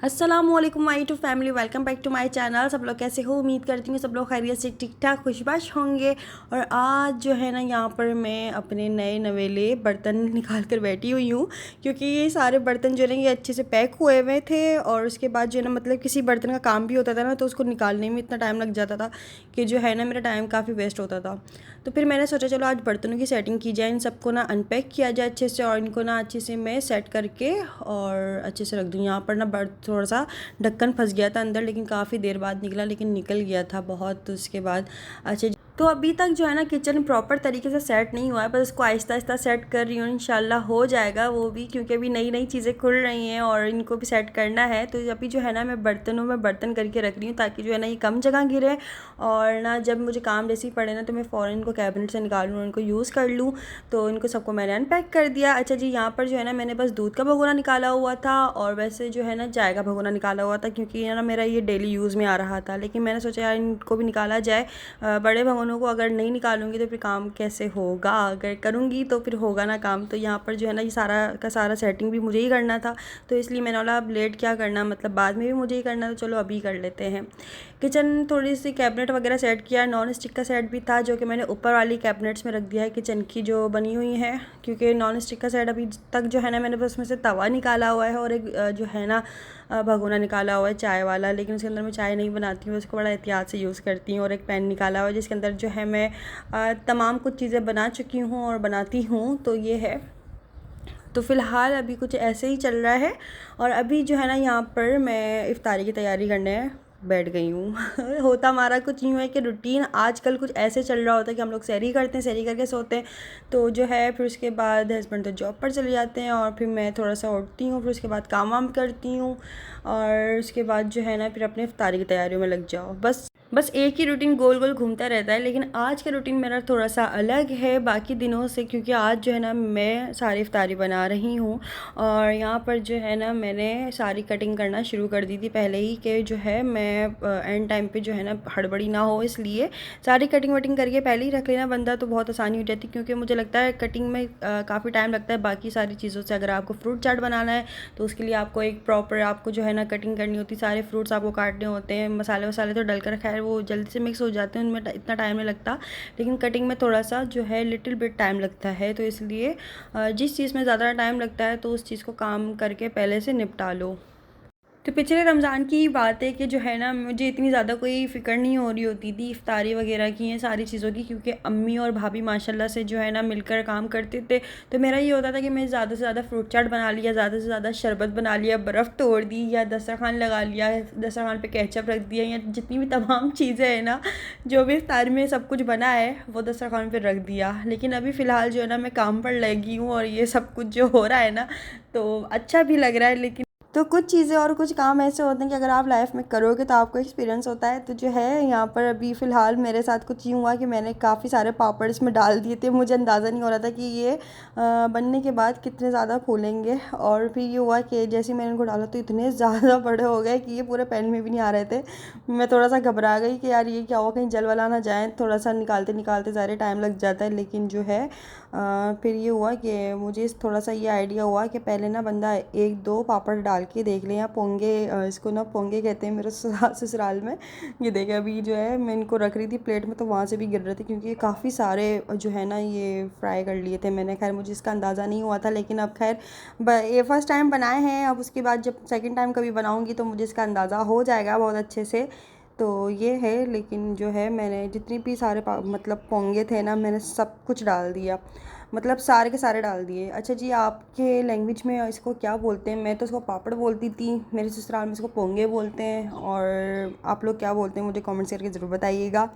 अस्सलामुअलैकुम my to family, welcome back to my channel. सब लोग कैसे हो? उम्मीद करती हूँ सब लोग खैरियत से ठीक ठाक खुशबाश होंगे। और आज जो है ना यहाँ पर मैं अपने नए नवेले बर्तन निकाल कर बैठी हुई हूँ, क्योंकि ये सारे बर्तन जो है ना ये अच्छे से पैक हुए हुए थे। और उसके बाद जो है ना मतलब किसी बर्तन का काम भी होता था ना तो उसको निकालने में इतना टाइम लग जाता था कि जो है ना मेरा टाइम काफ़ी वेस्ट होता था। तो फिर मैंने सोचा चलो आज बर्तनों की सेटिंग की जाए, इन सबको ना अनपैक किया जाए अच्छे से और इनको ना अच्छे से मैं सेट करके और अच्छे से रख दूँ। यहाँ पर ना थोड़ा सा ढक्कन फंस गया था अंदर, लेकिन काफ़ी देर बाद निकला, लेकिन निकल गया था बहुत। तो उसके बाद अच्छा, तो अभी तक जो है ना किचन प्रॉपर तरीके से सेट नहीं हुआ है, बस इसको आहिस्ता आहिस्ता सेट कर रही हूँ। इंशाल्लाह हो जाएगा वो भी, क्योंकि अभी नई नई चीज़ें खुल रही हैं और इनको भी सेट करना है। तो अभी जो है ना मैं बर्तनों में बर्तन करके रख रही हूँ ताकि जो है ना ये कम जगह गिरे और ना जब मुझे काम जैसी पड़े ना तो मैं फ़ौरन इनको कैबिनेट से निकालूँ और इनको यूज़ कर लूँ। तो इनको सबको मैंने अनपैक कर दिया। अच्छा जी, यहाँ पर जो है ना मैंने बस दूध का भगोना निकाला हुआ था और वैसे जो है ना चाय का भगोना निकाला हुआ था, क्योंकि ना मेरा ये डेली यूज़ में आ रहा था। लेकिन मैंने सोचा यार इनको भी निकाला जाए। बड़े भगोनों को अगर नहीं निकालूंगी तो फिर काम कैसे होगा, अगर करूँगी तो फिर होगा ना काम। तो यहाँ पर जो है ना ये सारा का सारा सेटिंग भी मुझे ही करना था, तो इसलिए मैंने बोला अब लेट क्या करना, मतलब बाद में भी मुझे ही करना, तो चलो अभी कर लेते हैं। किचन थोड़ी सी कैबिनेट वगैरह सेट किया, नॉन स्टिक का सेट भी था जो कि मैंने ऊपर वाली कैबिनेट्स में रख दिया है किचन की जो बनी हुई है, क्योंकि नॉन स्टिक का सेट अभी तक जो है ना मैंने बस उसमें से तवा निकाला हुआ है और एक जो है ना भगोना निकाला हुआ है चाय वाला, लेकिन उसके अंदर मैं चाय नहीं बनाती हूँ, उसको बड़ा एहतियात से यूज़ करती हूँ। और एक पैन निकाला हुआ है जिसके अंदर जो है मैं तमाम कुछ चीज़ें बना चुकी हूँ और बनाती हूँ। तो ये है, तो फ़िलहाल अभी कुछ ऐसे ही चल रहा है। और अभी जो है ना यहाँ पर मैं इफ्तारी की तैयारी करने बैठ गई हूँ। होता हमारा कुछ यूँ है कि रूटीन आजकल कुछ ऐसे चल रहा होता है कि हम लोग सहरी करते हैं, सहरी करके सोते हैं। तो जो है फिर उसके बाद हस्बैंड तो जॉब पर चले जाते हैं और फिर मैं थोड़ा सा उठती हूँ, फिर उसके बाद काम वाम करती हूँ और उसके बाद जो है ना फिर अपने इफ्तारी की तैयारियों में लग जाओ। बस एक ही रूटीन गोल गोल घूमता रहता है, लेकिन आज का रूटीन मेरा थोड़ा सा अलग है बाकी दिनों से, क्योंकि आज जो है ना मैं सारी इफ्तारी बना रही हूँ। और यहाँ पर जो है ना मैंने सारी कटिंग करना शुरू कर दी थी पहले ही, कि जो है मैं एंड टाइम पे जो है ना हड़बड़ी ना हो, इसलिए सारी कटिंग वटिंग करके पहले ही रख लेना बंदा तो बहुत आसानी हो जाती है। क्योंकि मुझे लगता है कटिंग में काफ़ी टाइम लगता है बाकी सारी चीज़ों से। अगर आपको फ्रूट चाट बनाना है तो उसके लिए आपको एक प्रॉपर आपको जो है ना कटिंग करनी होती है, सारे फ्रूट्स आपको काटने होते हैं, मसाले वसाले तो डलकर खैर वो जल्दी से मिक्स हो जाते हैं, उनमें इतना टाइम नहीं लगता, लेकिन कटिंग में थोड़ा सा जो है लिटिल बिट टाइम लगता है। तो इसलिए जिस चीज़ में ज़्यादा टाइम लगता है तो उस चीज़ को काम करके पहले से निपटा लो। तो पिछले रमज़ान की ही बात है कि जो है ना मुझे इतनी ज़्यादा कोई फ़िक्र नहीं हो रही होती थी इफ्तारी वगैरह की, ये सारी चीज़ों की, क्योंकि अम्मी और भाभी माशाल्लाह से जो है ना मिलकर काम करते थे। तो मेरा ये होता था कि मैं ज़्यादा से ज़्यादा फ्रूट चाट बना लिया, ज़्यादा से ज़्यादा शरबत बना लिया, बर्फ़ तोड़ दी या दस्तरखान लगा लिया, दस्तरखान पे केचप रख दिया, या जितनी भी तमाम चीज़ें हैं ना जो भी इफ्तारी में सब कुछ बना है वो दस्तरखान पर रख दिया। लेकिन अभी फ़िलहाल जो है ना मैं काम पर लगी हूँ और ये सब कुछ जो हो रहा है ना तो अच्छा भी लग रहा है। लेकिन तो कुछ चीज़ें और कुछ काम ऐसे होते हैं कि अगर आप लाइफ में करोगे तो आपको एक्सपीरियंस होता है। तो जो है यहाँ पर अभी फ़िलहाल मेरे साथ कुछ यूँ हुआ कि मैंने काफ़ी सारे पापड़ इसमें डाल दिए थे, मुझे अंदाज़ा नहीं हो रहा था कि ये बनने के बाद कितने ज़्यादा फूलेंगे। और फिर ये हुआ कि जैसे मैंने इनको डाला तो इतने ज़्यादा बड़े हो गए कि ये पूरे पैन में भी नहीं आ रहे थे। मैं थोड़ा सा घबरा गई कि यार ये क्या हुआ, कहीं जल वाला ना जाए, थोड़ा सा निकालते निकालते ज़्यादा टाइम लग जाता है। लेकिन जो है फिर ये हुआ कि मुझे थोड़ा सा ये आइडिया हुआ कि पहले ना बंदा एक दो पापड़ डाल के देख लें, या पोंगे, इसको ना पोंगे कहते हैं मेरे ससुराल में। ये देखे अभी जो है मैं इनको रख रही थी प्लेट में तो वहाँ से भी गिर रहे थे, क्योंकि काफ़ी सारे जो है ना ये फ्राई कर लिए थे मैंने। खैर मुझे इसका अंदाज़ा नहीं हुआ था, लेकिन अब खैर ये फर्स्ट टाइम बनाए हैं, अब उसके बाद जब सेकेंड टाइम कभी बनाऊँगी तो मुझे इसका अंदाज़ा हो जाएगा बहुत अच्छे से। तो ये है, लेकिन जो है मैंने जितनी भी सारे मतलब पोंगे थे ना मैंने सब कुछ डाल दिया, मतलब सारे के सारे डाल दिए। अच्छा जी, आपके लैंग्वेज में इसको क्या बोलते हैं? मैं तो इसको पापड़ बोलती थी, मेरे ससुराल में इसको पोंगे बोलते हैं, और आप लोग क्या बोलते हैं मुझे कमेंट्स करके ज़रूर बताइएगा।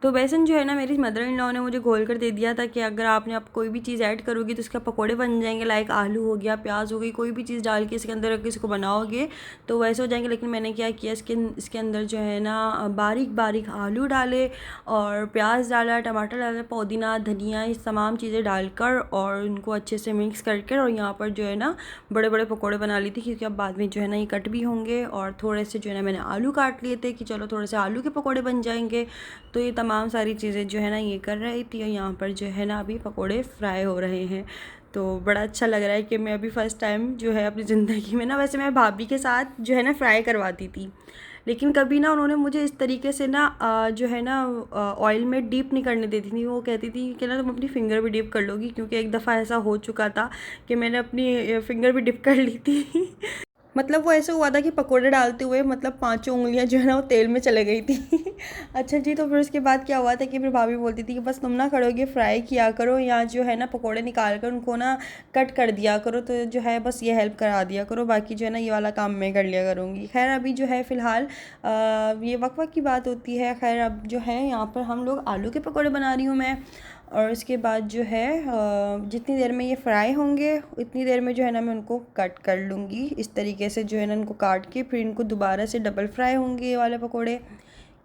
तो बेसन जो है ना मेरी मदर इन लॉ ने मुझे घोल कर दे दिया था कि अगर आपने अब कोई भी चीज़ ऐड करोगी तो इसका पकोड़े बन जाएंगे, लाइक आलू हो गया, प्याज हो गई, कोई भी चीज़ डाल के इसके अंदर रख के इसको बनाओगे तो वैसे हो जाएंगे। लेकिन मैंने क्या किया, इसके अंदर जो है ना बारीक बारीक आलू डाले और प्याज डाला, टमाटर डाला, पुदीना, धनिया, ये तमाम चीज़ें डालकर और उनको अच्छे से मिक्स करके और यहाँ पर जो है ना बड़े बड़े पकौड़े बना ली थी, क्योंकि अब बाद में जो है ना ये कट भी होंगे। और थोड़े से जो है ना मैंने आलू काट लिए थे कि चलो थोड़े से आलू के पकौड़े बन जाएंगे। तो ये तमाम सारी चीज़ें जो है ना ये कर रही थी, और यहाँ पर जो है ना अभी पकोड़े फ्राई हो रहे हैं। तो बड़ा अच्छा लग रहा है कि मैं अभी फ़र्स्ट टाइम जो है अपनी ज़िंदगी में ना, वैसे मैं भाभी के साथ जो है ना फ्राई करवाती थी, लेकिन कभी ना उन्होंने मुझे इस तरीके से ना जो है ना ऑयल में डीप नहीं करने देती थी। वो कहती थी कि ना तुम अपनी फ़िंगर भी डीप कर लोगी, क्योंकि एक दफ़ा ऐसा हो चुका था कि मैंने अपनी फ़िंगर भी डिप कर ली थी। मतलब वो ऐसा हुआ था कि पकोड़े डालते हुए मतलब पाँचों उंगलियां जो है ना वो तेल में चले गई थी। अच्छा जी, तो फिर उसके बाद क्या हुआ था कि फिर भाभी बोलती थी कि बस तुम ना खड़े होके फ्राई किया करो, या जो है ना पकोड़े निकाल कर उनको ना कट कर दिया करो, तो जो है बस ये हेल्प करा दिया करो, बाकी जो है ना ये वाला काम मैं कर लिया करूँगी। खैर अभी जो है फ़िलहाल ये वक्त वक्त की बात होती है। खैर अब जो है यहाँ पर हम लोग आलू के पकौड़े बना रही हूँ मैं, और उसके बाद जो है जितनी देर में ये फ्राई होंगे उतनी देर में जो है ना मैं उनको कट कर लूँगी। इस तरीके से जो है ना इनको काट के फिर इनको दोबारा से डबल फ्राई होंगे ये वाले पकोड़े,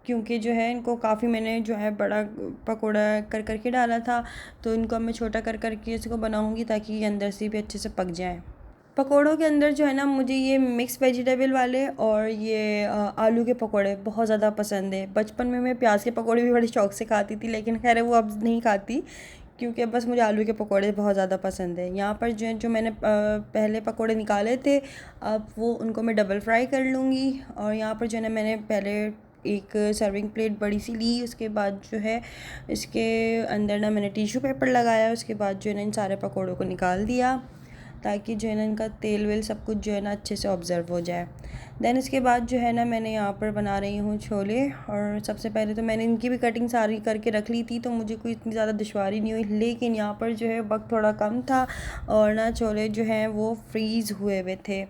क्योंकि जो है इनको काफ़ी मैंने जो है बड़ा पकोड़ा कर कर के डाला था, तो इनको अब मैं छोटा कर कर के इसको बनाऊँगी ताकि ये अंदर से भी अच्छे से पक जाए। पकोड़ों के अंदर जो है ना मुझे ये मिक्स वेजिटेबल वाले और ये आलू के पकोड़े बहुत ज़्यादा पसंद है। बचपन में मैं प्याज के पकोड़े भी बड़े शौक से खाती थी, लेकिन खैर वो अब नहीं खाती, क्योंकि अब बस मुझे आलू के पकोड़े बहुत ज़्यादा पसंद है। यहाँ पर जो मैंने पहले पकोड़े निकाले थे, अब वो उनको मैं डबल फ्राई कर लूँगी। और यहाँ पर जो है ना मैंने पहले एक सर्विंग प्लेट बड़ी सी ली, उसके बाद जो है इसके अंदर ना मैंने टिश्यू पेपर लगाया, उसके बाद जो है ना इन सारे पकोड़ों को निकाल दिया ताकि जो है ना इनका तेल वेल सब कुछ जो है ना अच्छे से ऑब्ज़र्व हो जाए। देन इसके बाद जो है ना मैंने यहाँ पर बना रही हूँ छोले, और सबसे पहले तो मैंने इनकी भी कटिंग सारी करके रख ली थी, तो मुझे कोई इतनी ज़्यादा दुश्वारी नहीं हुई। लेकिन यहाँ पर जो है वक्त थोड़ा कम था और ना छोले जो हैं वो फ्रीज़ हुए हुए थे।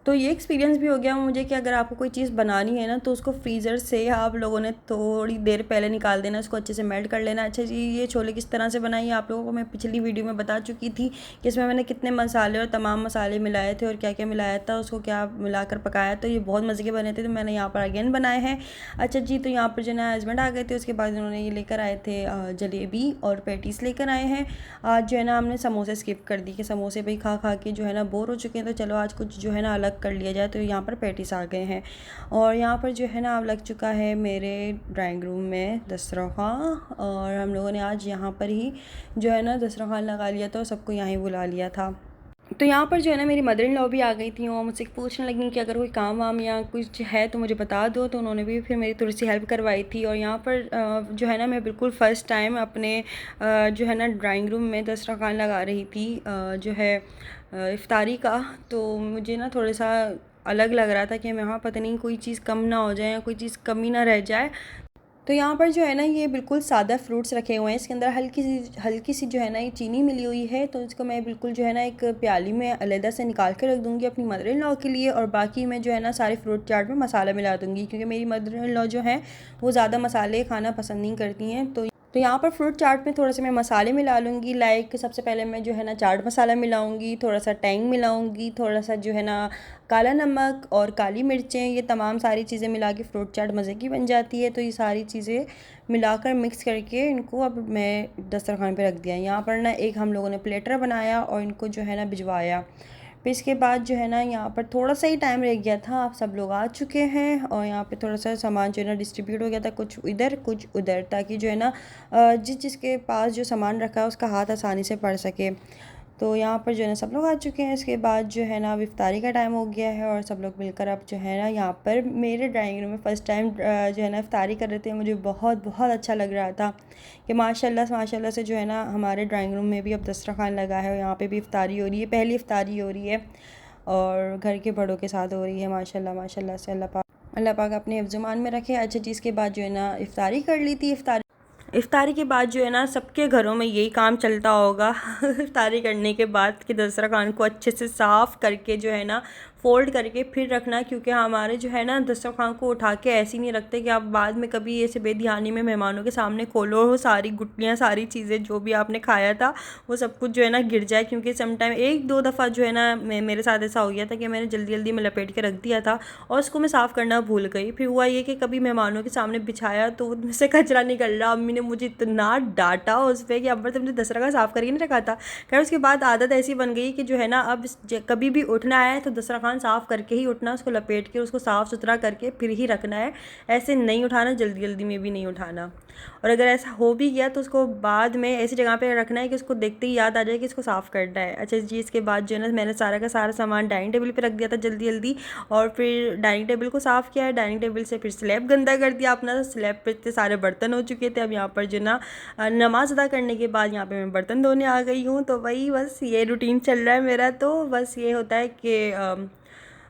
तो ये एक्सपीरियंस भी हो गया मुझे कि अगर आपको कोई चीज़ बनानी है ना, तो उसको फ्रीज़र से आप लोगों ने थोड़ी देर पहले निकाल देना, उसको अच्छे से मेल्ट कर लेना। अच्छा जी, ये छोले किस तरह से बनाई आप लोगों को मैं पिछली वीडियो में बता चुकी थी कि इसमें मैंने कितने मसाले और तमाम मसाले मिलाए थे और क्या क्या मिलाया था, उसको क्या मिलाकर पकाया, तो ये बहुत मज़े के बने थे, तो मैंने यहाँ पर अगेन बनाए हैं। अच्छा जी, तो यहाँ पर जो है हस्बैंड आ गए थे, उसके बाद उन्होंने ये लेकर आए थे जलेबी और पैटीज़ लेकर आए हैं। आज जो है ना हमने समोसे स्किप कर दी कि समोसे भाई खा खा के जो है ना बोर हो चुके हैं, तो चलो आज कुछ जो है ना अलग कर लिया जाए। तो यहाँ पर पैटीज़ आ गए हैं, और यहाँ पर जो है ना अब लग चुका है मेरे ड्राइंग रूम में दस्तरख़्वान, और हम लोगों ने आज यहाँ पर ही जो है ना दस्तरख़्वान लगा लिया था और सबको यहाँ ही बुला लिया था। तो यहाँ पर जो है ना मेरी मदर इन लॉ भी आ गई थी, वो मुझसे पूछने लगी कि अगर कोई काम वाम या कुछ है तो मुझे बता दो, तो उन्होंने भी फिर मेरी थोड़ी सी हेल्प करवाई थी। और यहाँ पर जो है ना मैं बिल्कुल फ़र्स्ट टाइम अपने जो है ना ड्राइंग रूम में दस्तरख़्वान लगा रही थी जो है इफ़्तारी का। तो मुझे ना थोड़ा सा अलग लग रहा था कि मैं वहाँ पता नहीं कोई चीज़ कम ना हो जाए या कोई चीज़ कमी ना रह जाए। तो यहाँ पर जो है ना ये बिल्कुल सादा फ्रूट्स रखे हुए हैं, इसके अंदर हल्की सी जो है ना ये चीनी मिली हुई है, तो इसको मैं बिल्कुल जो है ना एक प्याली में अलहदा से निकाल के रख दूँगी अपनी मदर इन लॉ के लिए। और बाकी मैं जो है ना सारे फ्रूट चाट में मसाला मिला दूँगी, क्योंकि मेरी मदर इन लॉ जो हैं वो ज़्यादा मसाले खाना पसंद नहीं करती हैं। तो यहाँ पर फ्रूट चाट में थोड़े से मैं मसाले मिला लूँगी। लाइक सबसे पहले मैं जो है ना चाट मसाला मिलाऊँगी, थोड़ा सा टैंग मिलाऊँगी, थोड़ा सा जो है ना काला नमक और काली मिर्चें, ये तमाम सारी चीज़ें मिला के फ्रूट चाट मज़े की बन जाती है। तो ये सारी चीज़ें मिलाकर मिक्स करके इनको अब मैं दस्तरखान पे रख दिया। यहाँ पर ना एक हम लोगों ने प्लेटर बनाया और इनको जो है ना भिजवाया। फिर इसके बाद जो है ना यहाँ पर थोड़ा सा ही टाइम रह गया था, आप सब लोग आ चुके हैं, और यहाँ पे थोड़ा सा सामान जो है ना डिस्ट्रीब्यूट हो गया था, कुछ इधर कुछ उधर, ताकि जो है ना जिसके पास जो सामान रखा है उसका हाथ आसानी से पड़ सके। तो यहाँ पर जो है ना सब लोग आ चुके हैं। इसके बाद जो है ना अब इफ्तारी का टाइम हो गया है, और सब लोग मिलकर अब जो है ना यहाँ पर मेरे ड्राइंग रूम में फ़र्स्ट टाइम जो है ना इफ्तारी कर रहे थे। मुझे बहुत बहुत अच्छा लग रहा था कि माशाल्लाह से जो है ना हमारे ड्राइंग रूम में भी अब दस्तरखान लगा है और यहाँ पे भी इफ्तारी हो रही है, पहली इफ्तारी हो रही है और घर के बड़ों के साथ हो रही है। माशाल्लाह से अल्लाह पाक अपने हिफ्ज़-ए-मान में रखे। अच्छा जी, इसके बाद जो है ना इफ्तारी कर ली थी। इफ्तारी के बाद जो है ना सबके घरों में यही काम चलता होगा इफ्तारी करने के बाद कि दस्तरखान को अच्छे से साफ़ करके जो है ना फ़ोल्ड करके फिर रखना, क्योंकि हमारे जो है ना दस्तरखान को उठा के ऐसे नहीं रखते कि आप बाद में कभी ऐसे बेध्यानी में मेहमानों के सामने खोलो हो सारी गुटलियाँ सारी चीज़ें जो भी आपने खाया था वो सब कुछ जो है ना गिर जाए। क्योंकि समटाइम एक दो दफ़ा जो है ना मेरे साथ ऐसा हो गया था कि मैंने जल्दी जल्दी में लपेट के रख दिया था और उसको मैं साफ़ करना भूल गई। फिर हुआ ये कि कभी मेहमानों के सामने बिछाया तो उनमें से कचरा निकल रहा। अम्मी ने मुझे इतना डांटा उस पर कि अब तुमने दस्तरखान साफ़ करके नहीं रखा था। खैर उसके बाद आदत ऐसी बन गई कि जो है ना अब कभी भी उठना है तो दस्तरखान दस्तरखान साफ़ करके ही उठना, उसको लपेट के उसको साफ़ सुथरा करके फिर ही रखना है। ऐसे नहीं उठाना, जल्दी जल्दी में भी नहीं उठाना। और अगर ऐसा हो भी गया तो उसको बाद में ऐसी जगह पे रखना है कि उसको देखते ही याद आ जाए कि इसको साफ़ करना है। अच्छा जी, इसके बाद जो है ना मैंने सारा का सारा सामान डाइनिंग टेबल पे रख दिया था जल्दी जल्दी, और फिर डाइनिंग टेबल को साफ़ किया है। डाइनिंग टेबल से फिर स्लैब गंदा कर दिया अपना, स्लैब पे इतने सारे बर्तन हो चुके थे। अब यहाँ पर जो ना नमाज़ अदा करने के बाद यहाँ पे मैं बर्तन धोने आ गई हूँ। तो वही बस ये रूटीन चल रहा है मेरा। तो बस ये होता है कि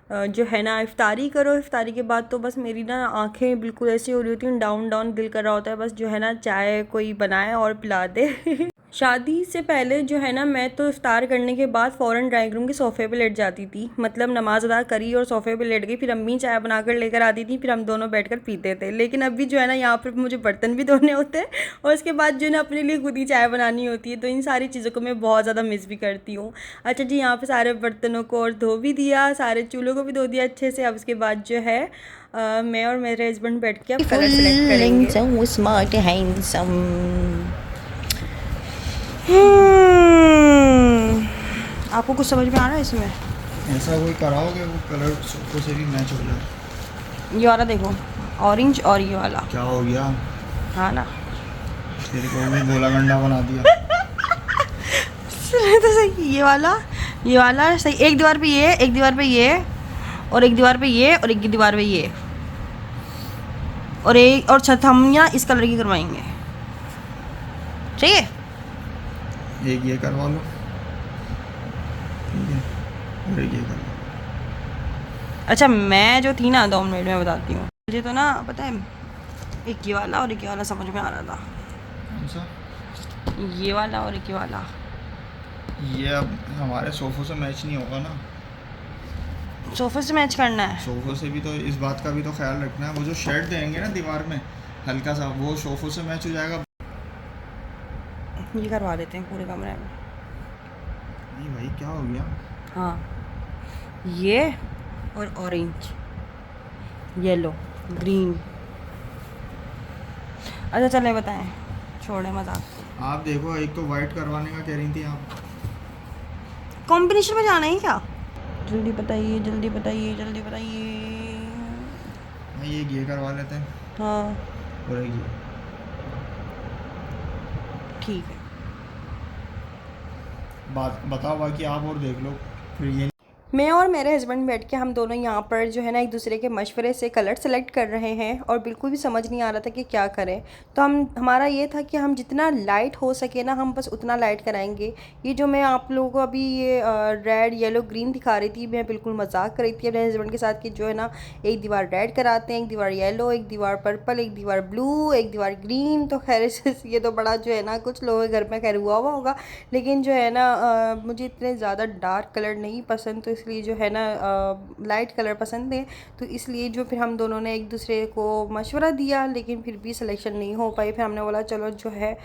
जो है ना इफ्तारी करो, इफ्तारी के बाद तो बस मेरी ना आंखें बिल्कुल ऐसी हो रही होती हैं, डाउन डाउन दिल कर रहा होता है बस जो है ना चाय कोई बनाए और पिला दे। शादी से पहले जो है ना मैं तो इफ्तार करने के बाद फ़ौरन ड्राइंग रूम के सोफ़े पे लेट जाती थी। मतलब नमाज़ अदा करी और सोफ़े पे लेट गई, फिर अम्मी चाय बनाकर लेकर आती थी, फिर हम दोनों बैठकर पीते थे। लेकिन अभी जो है ना यहाँ पर मुझे बर्तन भी धोने होते हैं और उसके बाद जो है ना अपने लिए खुद ही चाय बनानी होती है। तो इन सारी चीज़ों को मैं बहुत ज़्यादा मिस भी करती हूँ। अच्छा जी, यहाँ पर सारे बर्तनों को और धो भी दिया, सारे चूल्हों को भी धो दिया अच्छे से। अब उसके बाद जो है मैं और मेरे हस्बैंड बैठ के अब कलर सेलेक्ट करेंगे। आपको कुछ समझ में आ रहा है इसमें? ऐसा कोई कराओगे वो कलर सबको से भी मैच हो जाए। ये वाला देखो, ऑरेंज, और ये वाला क्या हो गया? हाँ ना, तेरे को भी गोला गंडा बना दिया। तो सही, ये वाला सही। एक दीवार पे ये, एक दीवार पे ये, और एक दीवार पे ये, और एक दीवार पे ये, और एक और छत हम यहाँ इस कलर की करवाएंगे। चाहिए एक ये करवा लो, ठीक है, और एक ये करवा लो। अच्छा, मैं जो थी ना 2 मिनट में बताती हूँ। मुझे तो ना पता है, एक ये वाला और एक ये वाला समझ में आ रहा था। कौन सा? ये वाला और एक ये वाला। ये अब हमारे सोफ़ों से मैच नहीं होगा ना। सोफे से मैच करना है। सोफ़ों से भी तो इस बात का भी तो ख्याल रखना है, वो जो शेड देंगे ना दीवार में हल्का सा, वो सोफ़ों से मैच हो जाएगा। ये करवा देते हैं पूरे कमरे में। नहीं भाई, क्या हो गया? हाँ, ये और ऑरेंज, येलो, ग्रीन। अच्छा चलें, बताएं, छोड़े मजाक। आप देखो, एक तो वाइट करवाने का कह रही थी आप। कॉम्बिनेशन में जाना है क्या? जल्दी बताइए, जल्दी बताइए, जल्दी बताइए। नहीं, ये करवा लेते हैं। हाँ और एक ये। ठीक है। बात बताओ, बाकी आप और देख लो फिर। ये मैं और मेरे हस्बैंड बैठ के हम दोनों यहाँ पर जो है ना एक दूसरे के मशवरे से कलर सेलेक्ट कर रहे हैं, और बिल्कुल भी समझ नहीं आ रहा था कि क्या करें। तो हमारा ये था कि हम जितना लाइट हो सके ना हम बस उतना लाइट कराएंगे। ये जो मैं आप लोगों को अभी ये रेड, येलो, ग्रीन दिखा रही थी, मैं बिल्कुल मजाक कर रही थी अपने हस्बैंड के साथ कि जो है ना एक दीवार रेड कराते हैं, एक दीवार येलो, एक दीवार पर्पल, एक दीवार ब्लू, एक दीवार ग्रीन। तो खैर ये तो बड़ा जो है ना कुछ लोगों के घर में खैर हुआ होगा, लेकिन जो है ना मुझे इतने ज़्यादा डार्क कलर नहीं पसंद, तो इसलिए जो है ना लाइट कलर पसंद है। तो इसलिए जो फिर हम दोनों ने एक दूसरे को मशवरा दिया, लेकिन फिर भी सिलेक्शन नहीं हो पाई। फिर हमने बोला चलो जो है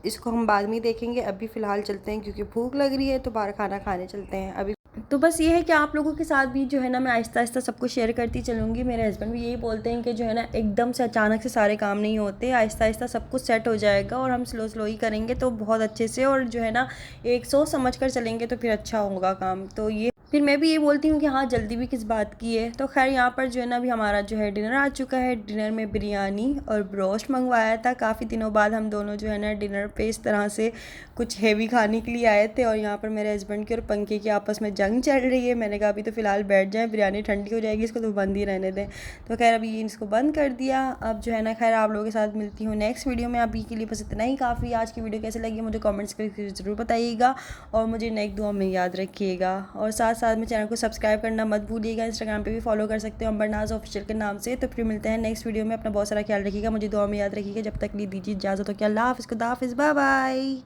इसको हम बाद में देखेंगे, अभी फ़िलहाल चलते हैं क्योंकि भूख लग रही है, तो बाहर खाना खाने चलते हैं अभी। तो बस ये है कि आप लोगों के साथ भी जो है ना मैं आहिस्ता आहिस्ता सब कुछ शेयर करती चलूँगी। मेरे हस्बैंड भी यही बोलते हैं कि जो है ना एकदम से अचानक से सारे काम नहीं होते, आहिस्ता आहिस्ता सब कुछ सेट हो जाएगा, और हम स्लो स्लो ही करेंगे तो बहुत अच्छे से, और जो है ना एक सोच समझ कर चलेंगे तो फिर अच्छा होगा काम। तो ये फिर मैं भी ये बोलती हूँ कि हाँ, जल्दी भी किस बात की है। तो खैर यहाँ पर जो है ना अभी हमारा जो है डिनर आ चुका है। डिनर में बिरयानी और ब्रोस्ट मंगवाया था। काफ़ी दिनों बाद हम दोनों जो है ना डिनर पे इस तरह से कुछ हेवी खाने के लिए आए थे, और यहाँ पर मेरे हस्बैंड की और पंखे की आपस में जंग चल रही है। मैंने कहा अभी तो फ़िलहाल बैठ जाएँ, बिरयानी ठंडी हो जाएगी, इसको तो बंद ही रहने दें। तो खैर अभी इसको बंद कर दिया। अब जो है ना खैर आप लोगों के साथ मिलती हूँ नेक्स्ट वीडियो में। अभी के लिए बस इतना ही काफ़ी। आज की वीडियो कैसे लगी मुझे कमेंट्स करके ज़रूर बताइएगा, और मुझे नेक्स्ट दुआ में याद रखिएगा, और साथ साथ में चैनल को सब्सक्राइब करना मत भूलिएगा। इंस्टाग्राम पे भी फॉलो कर सकते हो अंबरनाज ऑफिशियल के नाम से। तो फिर मिलते हैं नेक्स्ट वीडियो में। अपना बहुत सारा ख्याल रखिएगा, मुझे दुआ में याद रखिएगा। जब तक लिए दीजिए इजाज़त, तो क्या अल्लाह हाफ़िज़, खुदा हाफ़िज़, बाय बाय।